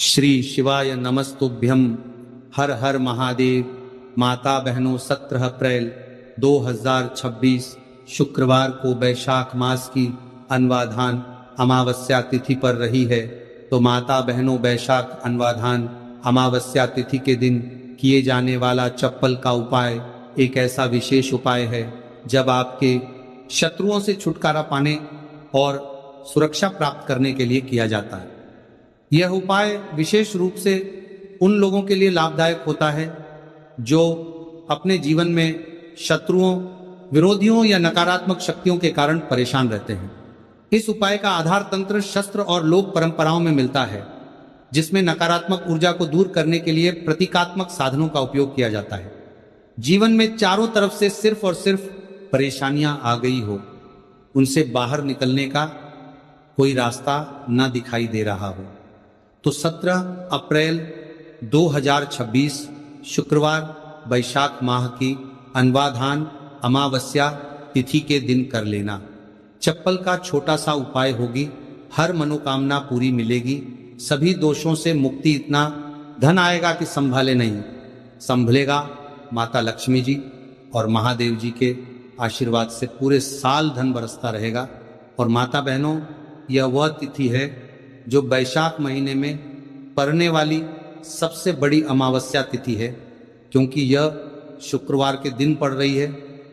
श्री शिवाय नमस्तुभ्यम। हर हर महादेव। माता बहनों, 17 अप्रैल 2026 शुक्रवार को वैशाख मास की अन्वाधान अमावस्या तिथि पर रही है। तो माता बहनों, वैशाख अन्वाधान अमावस्या तिथि के दिन किए जाने वाला चप्पल का उपाय एक ऐसा विशेष उपाय है जब आपके शत्रुओं से छुटकारा पाने और सुरक्षा प्राप्त करने के लिए किया जाता है। यह उपाय विशेष रूप से उन लोगों के लिए लाभदायक होता है जो अपने जीवन में शत्रुओं, विरोधियों या नकारात्मक शक्तियों के कारण परेशान रहते हैं। इस उपाय का आधार तंत्र शस्त्र और लोक परंपराओं में मिलता है, जिसमें नकारात्मक ऊर्जा को दूर करने के लिए प्रतीकात्मक साधनों का उपयोग किया जाता है। जीवन में चारों तरफ से सिर्फ और सिर्फ परेशानियां आ गई हो, उनसे बाहर निकलने का कोई रास्ता न दिखाई दे रहा हो, तो 17 अप्रैल 2026 शुक्रवार वैशाख माह की अन्वाधान अमावस्या तिथि के दिन कर लेना। चप्पल का छोटा सा उपाय होगी, हर मनोकामना पूरी मिलेगी, सभी दोषों से मुक्ति। इतना धन आएगा कि संभाले नहीं, संभलेगा माता लक्ष्मी जी और महादेव जी के आशीर्वाद से पूरे साल धन बरसता रहेगा। और माता बहनों, यह वह तिथि है जो वैशाख महीने में पड़ने वाली सबसे बड़ी अमावस्या तिथि है, क्योंकि यह शुक्रवार के दिन पड़ रही है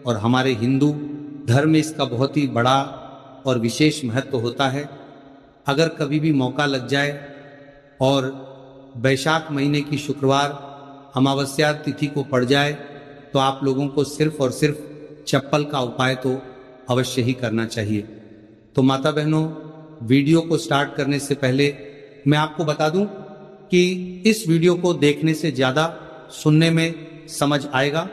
और हमारे हिंदू धर्म में इसका बहुत ही बड़ा और विशेष महत्व होता है। अगर कभी भी मौका लग जाए और वैशाख महीने की शुक्रवार अमावस्या तिथि को पड़ जाए, तो आप लोगों को सिर्फ और सिर्फ चप्पल का उपाय तो अवश्य ही करना चाहिए। तो माता बहनों, वीडियो को स्टार्ट करने से पहले मैं आपको बता दूं कि इस वीडियो को देखने से ज़्यादा सुनने में समझ आएगा।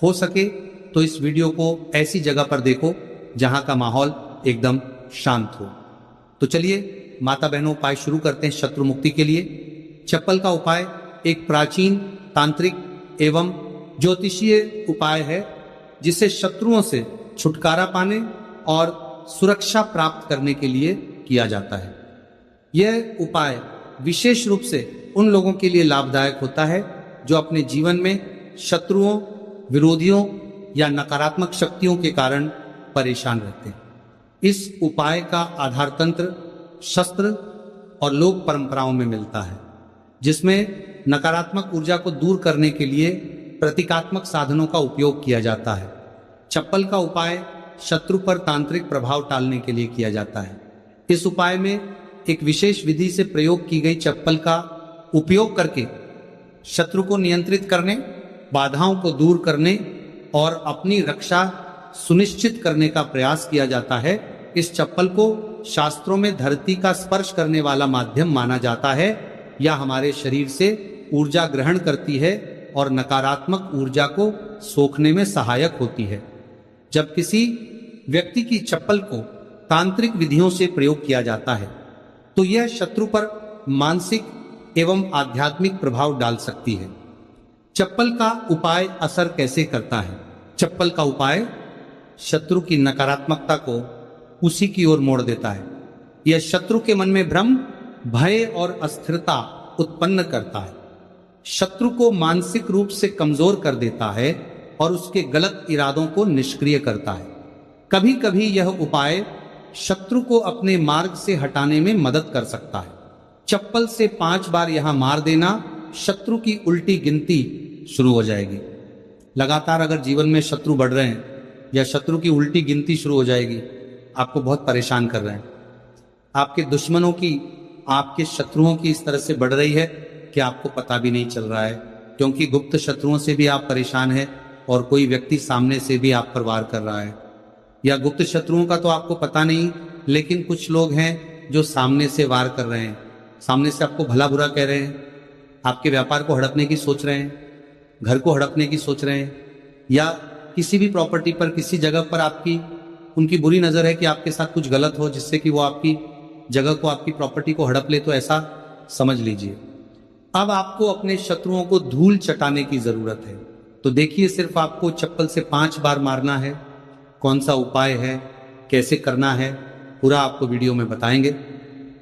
हो सके तो इस वीडियो को ऐसी जगह पर देखो जहां का माहौल एकदम शांत हो। तो चलिए माता बहनों, उपाय शुरू करते हैं शत्रु मुक्ति के लिए। चप्पल का उपाय एक प्राचीन तांत्रिक एवं ज्योतिषीय उपाय है, जिसे शत्रुओं से छुटकारा पाने और सुरक्षा प्राप्त करने के लिए किया जाता है। यह उपाय विशेष रूप से उन लोगों के लिए लाभदायक होता है जो अपने जीवन में शत्रुओं, विरोधियों या नकारात्मक शक्तियों के कारण परेशान रहते हैं। इस उपाय का आधार तंत्र शस्त्र और लोक परंपराओं में मिलता है, जिसमें नकारात्मक ऊर्जा को दूर करने के लिए प्रतीकात्मक साधनों का उपयोग किया जाता है। चप्पल का उपाय शत्रु पर तांत्रिक प्रभाव टालने के लिए किया जाता है। इस उपाय में एक विशेष विधि से प्रयोग की गई चप्पल का उपयोग करके शत्रु को नियंत्रित करने, बाधाओं को दूर करने और अपनी रक्षा सुनिश्चित करने का प्रयास किया जाता है। इस चप्पल को शास्त्रों में धरती का स्पर्श करने वाला माध्यम माना जाता है। यह हमारे शरीर से ऊर्जा ग्रहण करती है और नकारात्मक ऊर्जा को सोखने में सहायक होती है। जब किसी व्यक्ति की चप्पल को तांत्रिक विधियों से प्रयोग किया जाता है, तो यह शत्रु पर मानसिक एवं आध्यात्मिक प्रभाव डाल सकती है। चप्पल का उपाय असर कैसे करता है? चप्पल का उपाय शत्रु की नकारात्मकता को उसी की ओर मोड़ देता है। यह शत्रु के मन में भ्रम, भय और अस्थिरता उत्पन्न करता है, शत्रु को मानसिक रूप से कमजोर कर देता है और उसके गलत इरादों को निष्क्रिय करता है। कभी कभी यह उपाय शत्रु को अपने मार्ग से हटाने में मदद कर सकता है। चप्पल से 5 बार यहां मार देना, शत्रु की उल्टी गिनती शुरू हो जाएगी। लगातार अगर जीवन में शत्रु बढ़ रहे हैं या शत्रु की उल्टी गिनती शुरू हो जाएगी, आपको बहुत परेशान कर रहे हैं, आपके दुश्मनों की, आपके शत्रुओं की इस तरह से बढ़ रही है कि आपको पता भी नहीं चल रहा है, क्योंकि गुप्त शत्रुओं से भी आप परेशान हैं और कोई व्यक्ति सामने से भी आप पर वार कर रहा है। या गुप्त शत्रुओं का तो आपको पता नहीं, लेकिन कुछ लोग हैं जो सामने से वार कर रहे हैं, सामने से आपको भला बुरा कह रहे हैं, आपके व्यापार को हड़पने की सोच रहे हैं, घर को हड़पने की सोच रहे हैं, या किसी भी प्रॉपर्टी पर, किसी जगह पर आपकी उनकी बुरी नजर है कि आपके साथ कुछ गलत हो, जिससे कि वो आपकी जगह को, आपकी प्रॉपर्टी को हड़प ले। तो ऐसा समझ लीजिए। अब आपको अपने शत्रुओं को धूल चटाने की जरूरत है। तो देखिए, सिर्फ आपको चप्पल से 5 बार मारना है। कौन सा उपाय है, कैसे करना है, पूरा आपको वीडियो में बताएंगे।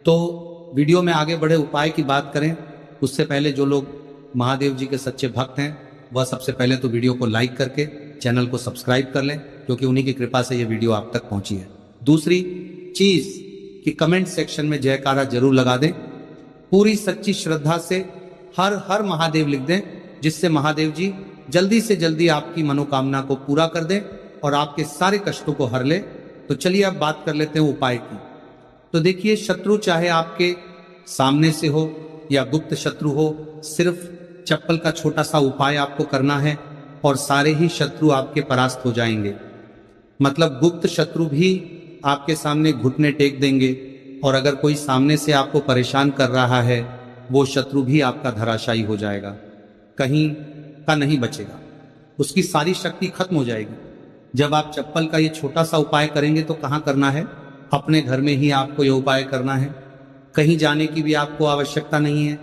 तो वीडियो में आगे बढ़े उपाय की बात करें उससे पहले जो लोग महादेव जी के सच्चे भक्त हैं वह सबसे पहले तो वीडियो को लाइक करके चैनल को सब्सक्राइब कर लें, क्योंकि उन्हीं की कृपा से ये वीडियो आप तक पहुंची है। दूसरी चीज कि कमेंट सेक्शन में जयकारा जरूर लगा दें, पूरी सच्ची श्रद्धा से हर हर महादेव लिख दें, जिससे महादेव जी जल्दी से जल्दी आपकी मनोकामना को पूरा कर दें और आपके सारे कष्टों को हर ले। तो चलिए अब बात कर लेते हैं उपाय की। तो देखिए, शत्रु चाहे आपके सामने से हो या गुप्त शत्रु हो, सिर्फ चप्पल का छोटा सा उपाय आपको करना है और सारे ही शत्रु आपके परास्त हो जाएंगे। मतलब गुप्त शत्रु भी आपके सामने घुटने टेक देंगे और अगर कोई सामने से आपको परेशान कर रहा है वो शत्रु भी आपका धराशायी हो जाएगा, कहीं का नहीं बचेगा, उसकी सारी शक्ति खत्म हो जाएगी। जब आप चप्पल का ये छोटा सा उपाय करेंगे तो कहाँ करना है, अपने घर में ही आपको ये उपाय करना है। कहीं जाने की भी आपको आवश्यकता नहीं है,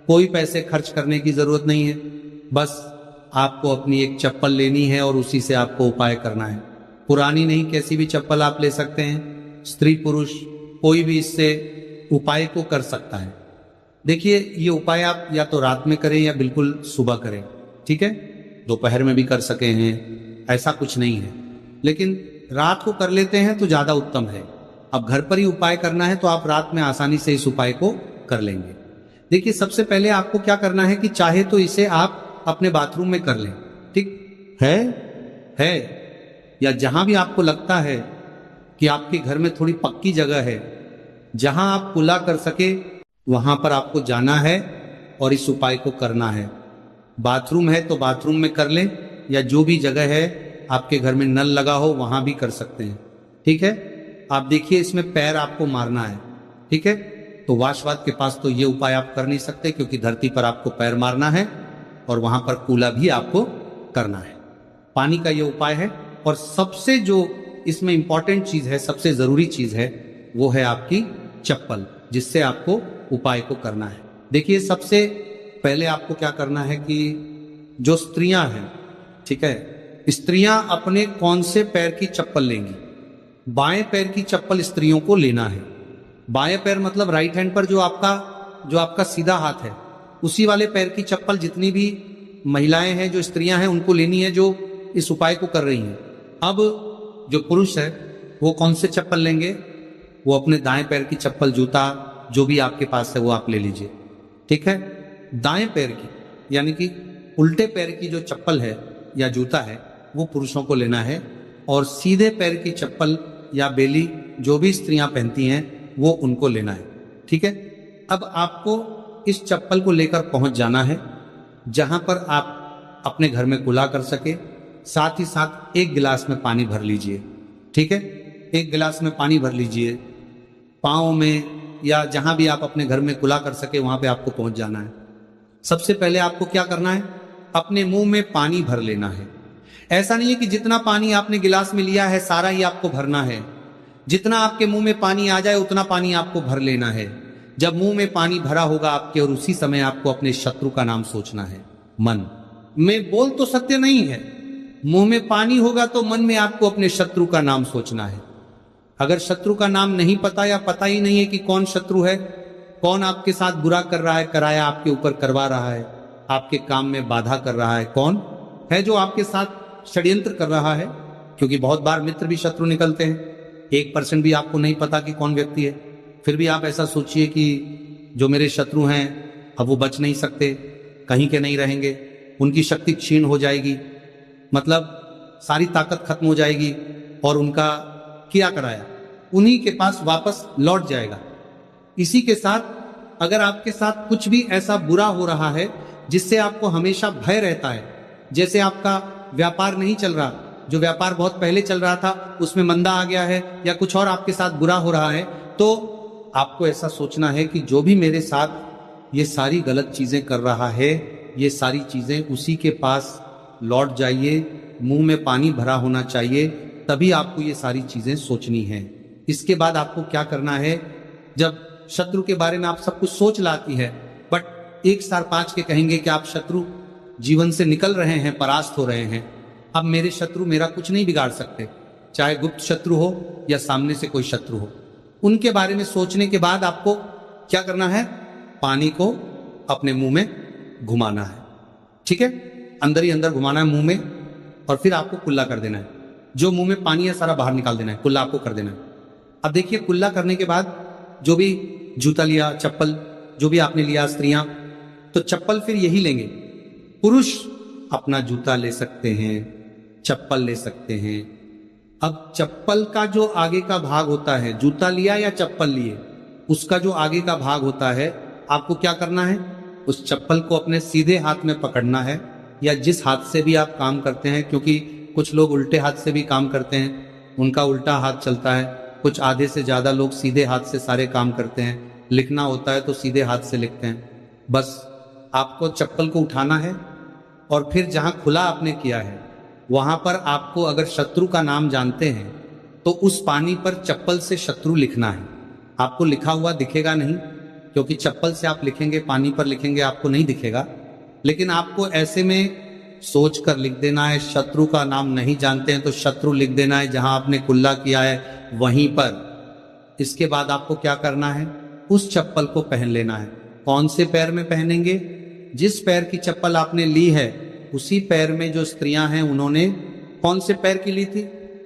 कोई पैसे खर्च करने की जरूरत नहीं है, बस आपको अपनी एक चप्पल लेनी है और उसी से आपको उपाय करना है। पुरानी नहीं, कैसी भी चप्पल आप ले सकते हैं, स्त्री पुरुष कोई भी इससे उपाय को कर सकता है। देखिए, ये उपाय आप या तो रात में करें या बिल्कुल सुबह करें, ठीक है, दोपहर में भी कर सके हैं, ऐसा कुछ नहीं है, लेकिन रात को कर लेते हैं तो ज्यादा उत्तम है। अब घर पर ही उपाय करना है तो आप रात में आसानी से इस उपाय को कर लेंगे। देखिए, सबसे पहले आपको क्या करना है कि चाहे तो इसे आप अपने बाथरूम में कर लें, ठीक है, या जहां भी आपको लगता है कि आपके घर में थोड़ी पक्की जगह है जहां आप कुल्ला कर सके, वहां पर आपको जाना है और इस उपाय को करना है। बाथरूम है तो बाथरूम में कर लें, या जो भी जगह है आपके घर में नल लगा हो वहां भी कर सकते हैं, ठीक है। आप देखिए, इसमें पैर आपको मारना है, ठीक है। तो वाशवाद के पास तो ये उपाय आप कर नहीं सकते, क्योंकि धरती पर आपको पैर मारना है और वहां पर कूला भी आपको करना है। पानी का ये उपाय है, और सबसे जो इसमें इंपॉर्टेंट चीज है, सबसे जरूरी चीज है, वो है आपकी चप्पल, जिससे आपको उपाय को करना है। देखिए, सबसे पहले आपको क्या करना है कि जो स्त्रियां हैं, ठीक है, स्त्रियां अपने कौन से पैर की चप्पल लेंगी, बाएं पैर की चप्पल स्त्रियों को लेना है। बाएं पैर मतलब राइट हैंड पर जो आपका सीधा हाथ है, उसी वाले पैर की चप्पल जितनी भी महिलाएं हैं, जो स्त्रियां हैं, उनको लेनी है, जो इस उपाय को कर रही हैं। अब जो पुरुष है वो कौन से चप्पल लेंगे, वो अपने दाएं पैर की चप्पल, जूता जो भी आपके पास है वो आप ले लीजिए, ठीक है। दाएं पैर की यानी कि उल्टे पैर की जो चप्पल है या जूता है वो पुरुषों को लेना है, और सीधे पैर की चप्पल या बेली जो भी स्त्रियां पहनती हैं वो उनको लेना है, ठीक है। अब आपको इस चप्पल को लेकर पहुंच जाना है जहां पर आप अपने घर में कुल्ला कर सके। साथ ही साथ एक गिलास में पानी भर लीजिए, ठीक है, एक गिलास में पानी भर लीजिए। पाँव में या जहां भी आप अपने घर में कुल्ला कर सके वहां पे आपको पहुंच जाना है। सबसे पहले आपको क्या करना है, अपने मुंह में पानी भर लेना है। ऐसा नहीं है कि जितना पानी आपने गिलास में लिया है सारा ही आपको भरना है, जितना आपके मुंह में पानी आ जाए उतना पानी आपको भर लेना है। जब मुंह में पानी भरा होगा आपके, और उसी समय आपको अपने शत्रु का नाम सोचना है। मन में बोल तो सत्य नहीं है, मुंह में पानी होगा तो मन में आपको अपने शत्रु का नाम सोचना है। अगर शत्रु का नाम नहीं पता या पता ही नहीं है कि कौन शत्रु है, कौन आपके साथ बुरा कर रहा है, कराया आपके ऊपर करवा रहा है, आपके काम में बाधा कर रहा है, कौन है जो आपके साथ षड्यंत्र कर रहा है, क्योंकि बहुत बार मित्र भी शत्रु निकलते हैं। 1% भी आपको नहीं पता कि कौन व्यक्ति है, फिर भी आप ऐसा सोचिए कि जो मेरे शत्रु हैं अब वो बच नहीं सकते, कहीं के नहीं रहेंगे, उनकी शक्ति क्षीण हो जाएगी, मतलब सारी ताकत खत्म हो जाएगी, और उनका किया कराया उन्हीं के पास वापस लौट जाएगा। इसी के साथ अगर आपके साथ कुछ भी ऐसा बुरा हो रहा है जिससे आपको हमेशा भय रहता है, जैसे आपका व्यापार नहीं चल रहा, जो व्यापार बहुत पहले चल रहा था उसमें मंदा आ गया है, या कुछ और आपके साथ बुरा हो रहा है, तो आपको ऐसा सोचना है कि जो भी मेरे साथ ये सारी गलत चीजें कर रहा है, ये सारी चीजें उसी के पास लौट जाइए। मुंह में पानी भरा होना चाहिए, तभी आपको ये सारी चीजें सोचनी है। इसके बाद आपको क्या करना है, जब शत्रु के बारे में आप सब कुछ सोच लाती है, बट 1 4 5 के कहेंगे कि आप शत्रु जीवन से निकल रहे हैं, परास्त हो रहे हैं। अब मेरे शत्रु मेरा कुछ नहीं बिगाड़ सकते, चाहे गुप्त शत्रु हो या सामने से कोई शत्रु हो। उनके बारे में सोचने के बाद आपको क्या करना है, पानी को अपने मुंह में घुमाना है, ठीक है, अंदर ही अंदर घुमाना है मुंह में, और फिर आपको कुल्ला कर देना है। जो मुंह में पानी है सारा बाहर निकाल देना है, कुल्ला आपको कर देना है। अब देखिए, कुल्ला करने के बाद जो भी जूता लिया, चप्पल जो भी आपने लिया, स्त्रियां तो चप्पल फिर यही लेंगे, पुरुष अपना जूता ले सकते हैं, चप्पल ले सकते हैं। अब चप्पल का जो आगे का भाग होता है, जूता लिया या चप्पल लिए, उसका जो आगे का भाग होता है, आपको क्या करना है, उस चप्पल को अपने सीधे हाथ में पकड़ना है, या जिस हाथ से भी आप काम करते हैं, क्योंकि कुछ लोग उल्टे हाथ से भी काम करते हैं, उनका उल्टा हाथ चलता है, कुछ आधे से ज्यादा लोग सीधे हाथ से सारे काम करते हैं, लिखना होता है तो सीधे हाथ से लिखते हैं। बस आपको चप्पल को उठाना है, और फिर जहां खुला आपने किया है वहां पर आपको, अगर शत्रु का नाम जानते हैं तो उस पानी पर चप्पल से शत्रु लिखना है। आपको लिखा हुआ दिखेगा नहीं, क्योंकि चप्पल से आप लिखेंगे, पानी पर लिखेंगे, आपको नहीं दिखेगा, लेकिन आपको ऐसे में सोच कर लिख देना है। शत्रु का नाम नहीं जानते हैं तो शत्रु लिख देना है, जहां आपने कुल्ला किया है वहीं पर। इसके बाद आपको क्या करना है, उस चप्पल को पहन लेना है। कौन से पैर में पहनेंगे, जिस पैर की चप्पल आपने ली है उसी पैर में जो स्त्रियां हैं उन्होंने कौन से पैर की ली थी,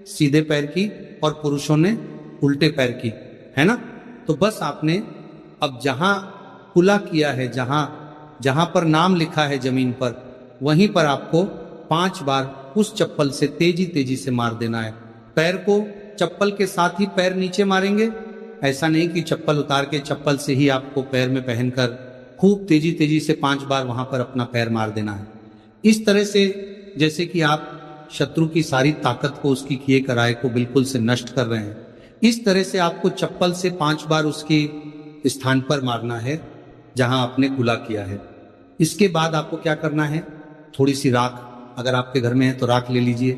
सीधे पैर की, और पुरुषों ने उल्टे पैर की, है ना। तो बस आपने अब जहां कुल्ला किया है, जहां जहां पर नाम लिखा है जमीन पर, वहीं पर आपको 5 बार उस चप्पल से तेजी तेजी से मार देना है। पैर को चप्पल के साथ ही पैर नीचे मारेंगे, ऐसा नहीं कि चप्पल उतार के चप्पल से ही आपको पैर में पहनकर खूब तेजी तेजी से 5 बार वहां पर अपना पैर मार देना है। इस तरह से जैसे कि आप शत्रु की सारी ताकत को, उसकी किए कराए को बिल्कुल से नष्ट कर रहे हैं, इस तरह से आपको चप्पल से 5 बार उसकी स्थान पर मारना है जहां आपने कुल्ला किया है। इसके बाद आपको क्या करना है, थोड़ी सी राख, अगर आपके घर में है तो राख ले लीजिए,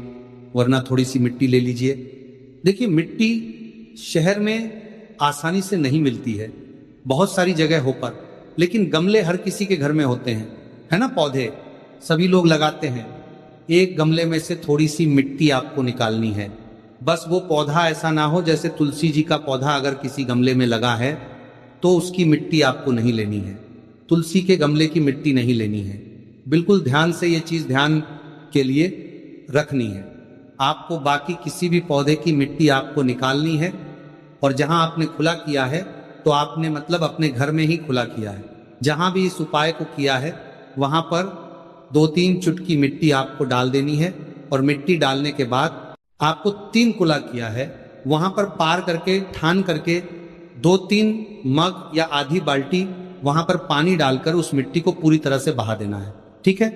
वरना थोड़ी सी मिट्टी ले लीजिए। देखिए, मिट्टी शहर में आसानी से नहीं मिलती है, बहुत सारी जगह हो पर, लेकिन गमले हर किसी के घर में होते हैं, है ना, पौधे सभी लोग लगाते हैं। एक गमले में से थोड़ी सी मिट्टी आपको निकालनी है। बस वो पौधा ऐसा ना हो, जैसे तुलसी जी का पौधा अगर किसी गमले में लगा है तो उसकी मिट्टी आपको नहीं लेनी है, तुलसी के गमले की मिट्टी नहीं लेनी है। बिल्कुल ध्यान से ये चीज ध्यान के लिए रखनी है। आपको बाकी किसी भी पौधे की मिट्टी आपको निकालनी है, और जहां आपने खुला किया है तो आपने मतलब अपने घर में ही खुला किया है, जहां भी इस उपाय को किया है वहां पर 2-3 चुटकी मिट्टी आपको डाल देनी है। और मिट्टी डालने के बाद आपको 3 कुल्ला किया है, वहां पर पार करके, ठान करके 2-3 मग या आधी बाल्टी वहां पर पानी डालकर उस मिट्टी को पूरी तरह से बहा देना है, ठीक है।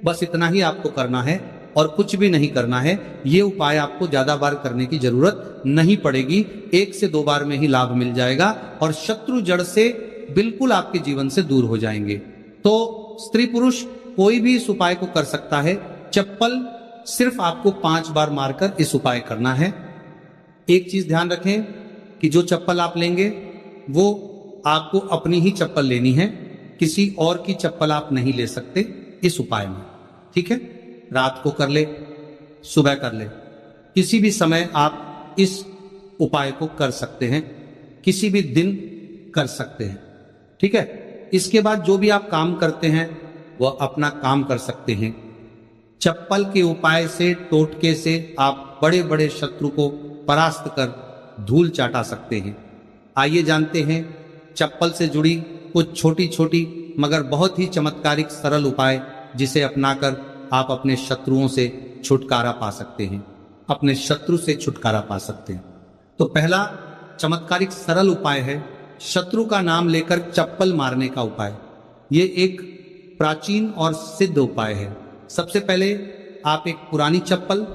बस इतना ही आपको करना है और कुछ भी नहीं करना है। ये उपाय आपको ज्यादा बार करने की जरूरत नहीं पड़ेगी, 1 से 2 बार में ही लाभ मिल जाएगा और शत्रु जड़ से बिल्कुल आपके जीवन से दूर हो जाएंगे। तो स्त्री पुरुष कोई भी इस उपाय को कर सकता है। चप्पल सिर्फ आपको 5 बार मारकर इस उपाय करना है। एक चीज ध्यान रखें कि जो चप्पल आप लेंगे वो आपको अपनी ही चप्पल लेनी है, किसी और की चप्पल आप नहीं ले सकते इस उपाय में, ठीक है। रात को कर ले, सुबह कर ले, किसी भी समय आप इस उपाय को कर सकते हैं, किसी भी दिन कर सकते हैं, ठीक है। इसके बाद जो भी आप काम करते हैं वह अपना काम कर सकते हैं। चप्पल के उपाय से, टोटके से आप बड़े बड़े शत्रु को परास्त कर धूल चाटा सकते हैं। आइए जानते हैं चप्पल से जुड़ी कुछ छोटी छोटी मगर बहुत ही चमत्कारिक सरल उपाय, जिसे अपनाकर आप अपने शत्रुओं से छुटकारा पा सकते हैं, अपने शत्रु से छुटकारा पा सकते हैं। तो पहला चमत्कारिक सरल उपाय है शत्रु का नाम लेकर चप्पल मारने का उपाय। ये एक प्राचीन और सिद्ध उपाय है। सबसे पहले आप एक पुरानी चप्पल,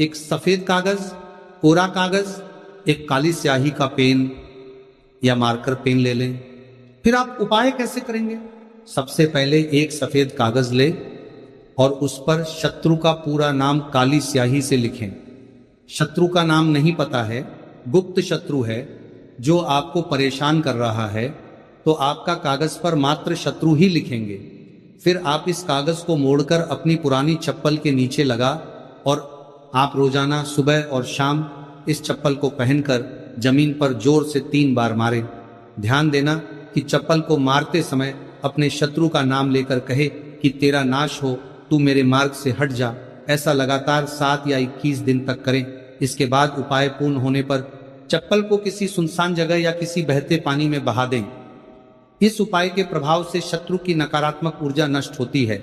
एक सफेद कागज, कोरा कागज, एक काली स्याही का पेन या मार्कर पेन ले लें। फिर आप उपाय कैसे करेंगे? सबसे पहले एक सफेद कागज ले और उस पर शत्रु का पूरा नाम काली स्याही से लिखें। शत्रु का नाम नहीं पता है, गुप्त शत्रु है जो आपको परेशान कर रहा है, तो आपका कागज पर मात्र शत्रु ही लिखेंगे। फिर आप इस कागज को मोड़कर अपनी पुरानी चप्पल के नीचे लगा और आप रोजाना सुबह और शाम इस चप्पल को पहनकर जमीन पर जोर से 3 बार मारें। ध्यान देना कि चप्पल को मारते समय अपने शत्रु का नाम लेकर कहे कि तेरा नाश हो, तू मेरे मार्ग से हट जा। ऐसा लगातार 7 या 21 दिन तक करें। इसके बाद उपाय पूर्ण होने पर चप्पल को किसी सुनसान जगह या किसी बहते पानी में बहा दें। इस उपाय के प्रभाव से शत्रु की नकारात्मक ऊर्जा नष्ट होती है।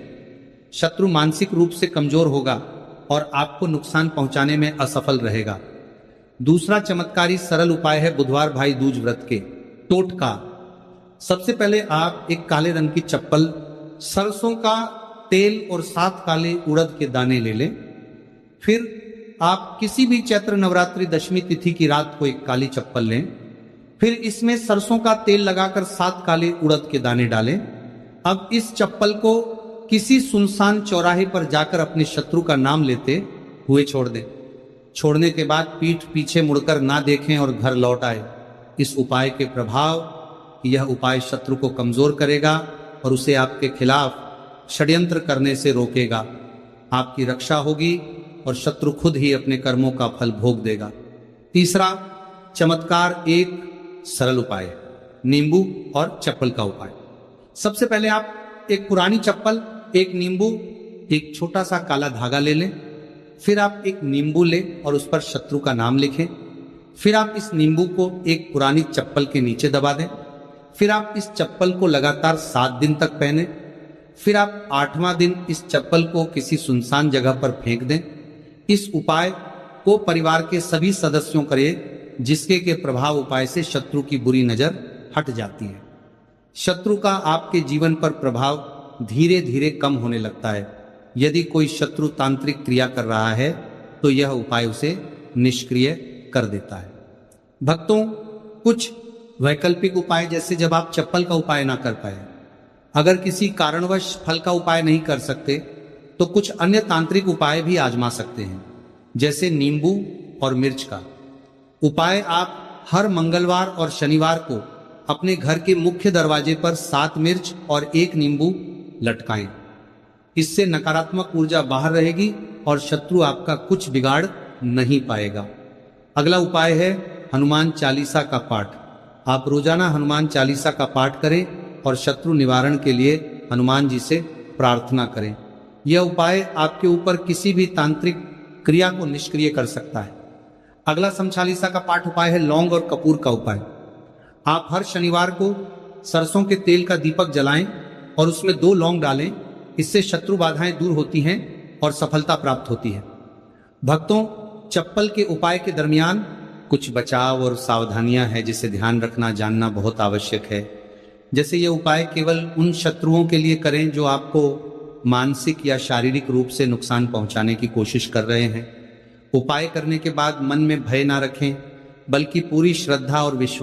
शत्रु मानसिक रूप से कमजोर होगा और आपको नुकसान पहुंचाने में असफल रहेगा। दूसरा चमत्कारी सरल उपाय है बुधवार भाई दूज व्रत के टोटका। सबसे पहले आप एक काले रंग की चप्पल, सरसों का तेल और 7 काले उड़द के दाने ले लें। फिर आप किसी भी चैत्र नवरात्रि दशमी तिथि की रात को एक काली चप्पल लें। फिर इसमें सरसों का तेल लगाकर 7 काले उड़द के दाने डालें। अब इस चप्पल को किसी सुनसान चौराहे पर जाकर अपने शत्रु का नाम लेते हुए छोड़ दें। छोड़ने के बाद पीठ पीछे मुड़कर ना देखें और घर लौट आए। इस उपाय के प्रभाव, यह उपाय शत्रु को कमजोर करेगा और उसे आपके खिलाफ षड्यंत्र करने से रोकेगा। आपकी रक्षा होगी और शत्रु खुद ही अपने कर्मों का फल भोग देगा। तीसरा चमत्कार एक सरल उपाय, नींबू और चप्पल का उपाय। सबसे पहले आप एक पुरानी चप्पल, एक नींबू, एक छोटा सा काला धागा ले लें। फिर आप एक नींबू लें और उस पर शत्रु का नाम लिखें। फिर आप इस नींबू को एक पुरानी चप्पल के नीचे दबा दें। फिर आप इस चप्पल को लगातार 7 दिन तक पहने। फिर आप 8वां दिन इस चप्पल को किसी सुनसान जगह पर फेंक दें। इस उपाय को परिवार के सभी सदस्यों करें, जिसके के प्रभाव उपाय से शत्रु की बुरी नजर हट जाती है। शत्रु का आपके जीवन पर प्रभाव धीरे धीरे कम होने लगता है। यदि कोई शत्रु तांत्रिक क्रिया कर रहा है तो यह उपाय उसे निष्क्रिय कर देता है। भक्तों, कुछ वैकल्पिक उपाय, जैसे जब आप चप्पल का उपाय ना कर पाए, अगर किसी कारणवश फल का उपाय नहीं कर सकते तो कुछ अन्य तांत्रिक उपाय भी आजमा सकते हैं, जैसे नींबू और मिर्च का उपाय। आप हर मंगलवार और शनिवार को अपने घर के मुख्य दरवाजे पर 7 मिर्च और 1 नींबू लटकाएं। इससे नकारात्मक ऊर्जा बाहर रहेगी और शत्रु आपका कुछ बिगाड़ नहीं पाएगा। अगला उपाय है हनुमान चालीसा का पाठ। आप रोजाना हनुमान चालीसा का पाठ करें और शत्रु निवारण के लिए हनुमान जी से प्रार्थना करें। यह उपाय आपके ऊपर किसी भी तांत्रिक क्रिया को निष्क्रिय कर सकता है। अगला समचालीसा का पाठ उपाय है लौंग और कपूर का उपाय। आप हर शनिवार को सरसों के तेल का दीपक जलाएं और उसमें 2 लौंग डालें। इससे शत्रु बाधाएं दूर होती हैं और सफलता प्राप्त होती है। भक्तों, चप्पल के उपाय के दरमियान कुछ बचाव और सावधानियां हैं जिसे ध्यान रखना, जानना बहुत आवश्यक है। जैसे ये उपाय केवल उन शत्रुओं के लिए करें जो आपको मानसिक या शारीरिक रूप से नुकसान पहुंचाने की कोशिश कर रहे हैं। उपाय करने के बाद मन में भय ना रखें, बल्कि पूरी श्रद्धा और विश्वास